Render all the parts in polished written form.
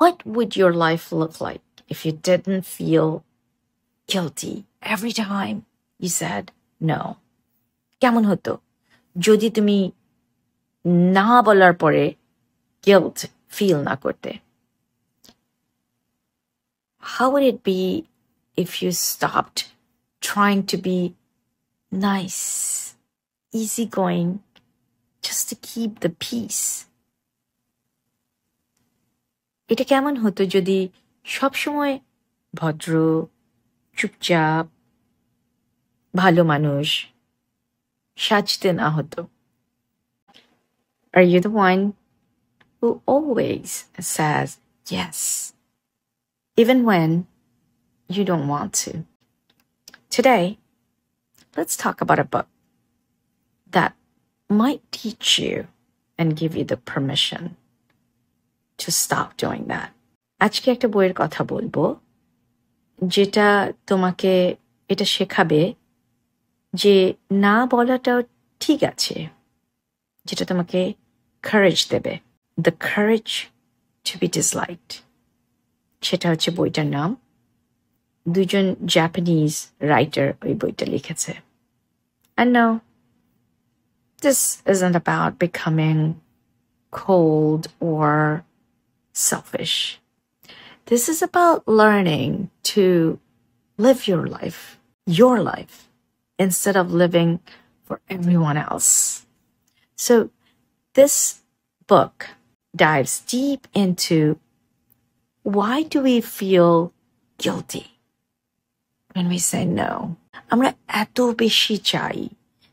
What would your life look like if you didn't feel guilty every time you said no? কেমন হতো যদি তুমি না বলার পরে guilt feel না করতে? How would it be if you stopped trying to be nice, easygoing, just to keep the peace? এটা কেমন হতো যদি সবসময় ভদ্র, চুপচাপ, ভালো মানুষ সাজতে না হতো? Are you the one who always says yes, even when you don't want to? Today, let's talk about a book that might teach you and give you the permission to stop doing that. আজকে একটা বইয়ের কথা বলবো যেটা তোমাকে এটা শেখাবে যে না বলাটাও ঠিক আছে, যেটা তোমাকে courage দেবে, the courage to be disliked. সেটা হচ্ছে বইটার নাম। দুজন জাপানিজ রাইটার ওই বইটা লিখেছে। And no, this isn't about becoming cold or selfish. This is about learning to live your life, instead of living for everyone else. So this book dives deep into why do we feel guilty when we say no? আমরা এত বেশি চাই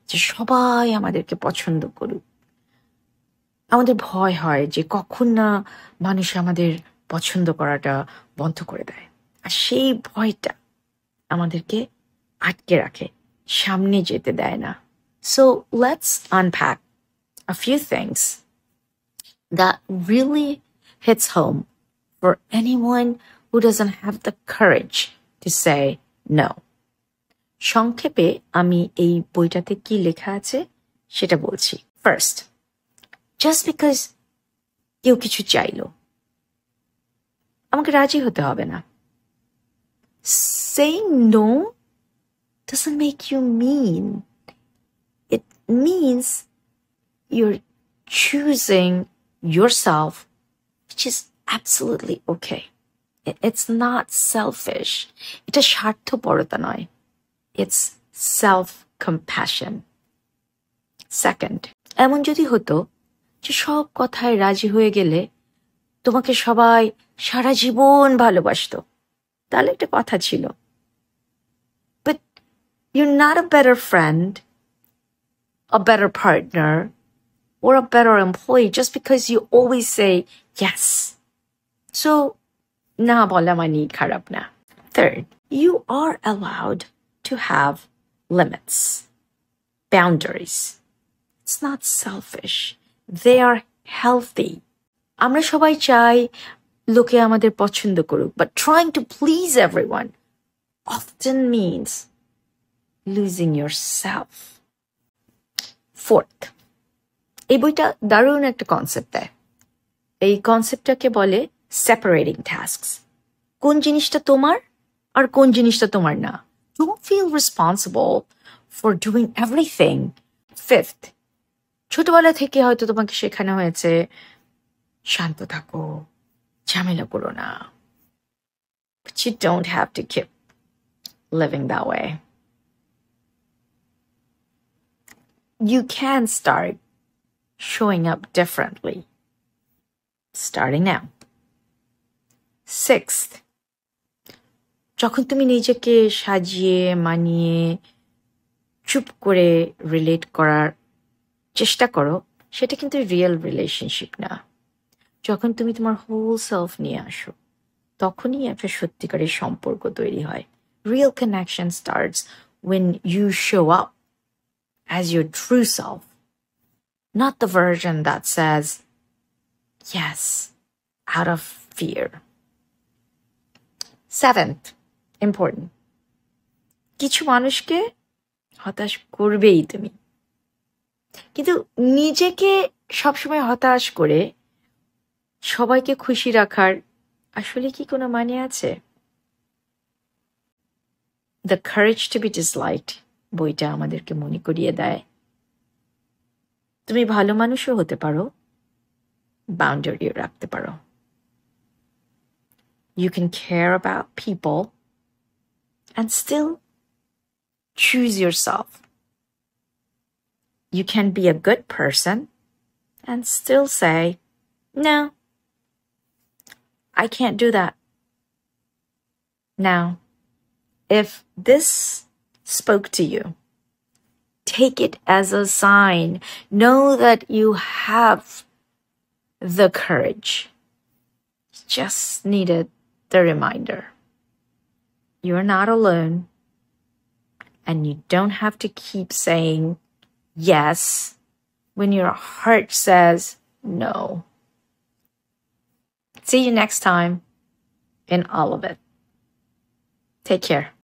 যে সবাই আমাদেরকে পছন্দ করুক। আমাদের ভয় হয় যে কখন না মানুষ আমাদের পছন্দ করাটা বন্ধ করে দেয়, আর সেই ভয়টা আমাদেরকে আটকে রাখে, সামনে যেতে দেয় না। So let's unpack a few things that really hits home for anyone who doesn't have the courage to say no. সংক্ষেপে আমি এই বইটাতে কি লেখা আছে সেটা বলছি। First, just because কেউ কিছু চাইলো আমাকে রাজি হতে হবে না। Saying no doesn't make you mean. It means you're choosing yourself, which is absolutely okay. It's not selfish. এটা স্বার্থপরতা নয়. It's self-compassion. Second, এমন যদি হতো যে সব কথায় রাজি হয়ে গেলে তোমাকে সবাই সারা জীবন ভালোবাসতো, তাহলে একটা কথা ছিল। But you're not a better friend, a better partner, or a better employee just because you always say yes. So, না বলা মানে খারাপ না। Third, you are allowed to have limits, boundaries. It's not selfish. They are healthy. আমরা সবাই চাই লোকে আমাদের পছন্দ করুক, but trying to please everyone often means losing yourself. Fourth, এই বইটা দারুণ একটা কনসেপ্ট দেয়। এই কনসেপ্টটাকে বলে separating tasks. কোন জিনিসটা তোমার আর কোন জিনিসটা তোমার না। Don't feel responsible for doing everything. Fifth, ছোটবেলা থেকে হয়তো তোমাকে শেখানো হয়েছে শান্ত থাকো, ঝামেলা করো না। But you don't have to keep living that way. You can start showing up differently, starting now. Sixth, যখন তুমি নিজেকে সাজিয়ে মানিয়ে চুপ করে রিলেট করার চেষ্টা করো, সেটা কিন্তু রিয়েল রিলেশনশিপ না। যখন তুমি তোমার হোল সেলফ নিয়ে আসো, তখনই একটা সত্যিকারের সম্পর্ক তৈরি হয়। Real connection starts when you show up as your true self, not the version that says yes out of fear. Seventh, important, কিছু মানুষকে হতাশ করবেই তুমি, কিন্তু নিজেকে সবসময় হতাশ করে সবাইকে খুশি রাখার আসলে কি কোনো মানে আছে? The courage to be disliked বইটা আমাদেরকে মনে করিয়ে দেয় তুমি ভালো মানুষও হতে পারো, বাউন্ডারিও রাখতে পারো। You can care about people and still choose yourself. You can be a good person and still say, no, I can't do that. Now, if this spoke to you, take it as a sign. Know that you have the courage. You just needed the reminder. You're not alone, and you don't have to keep saying yes when your heart says no. See you next time in all of it. Take care.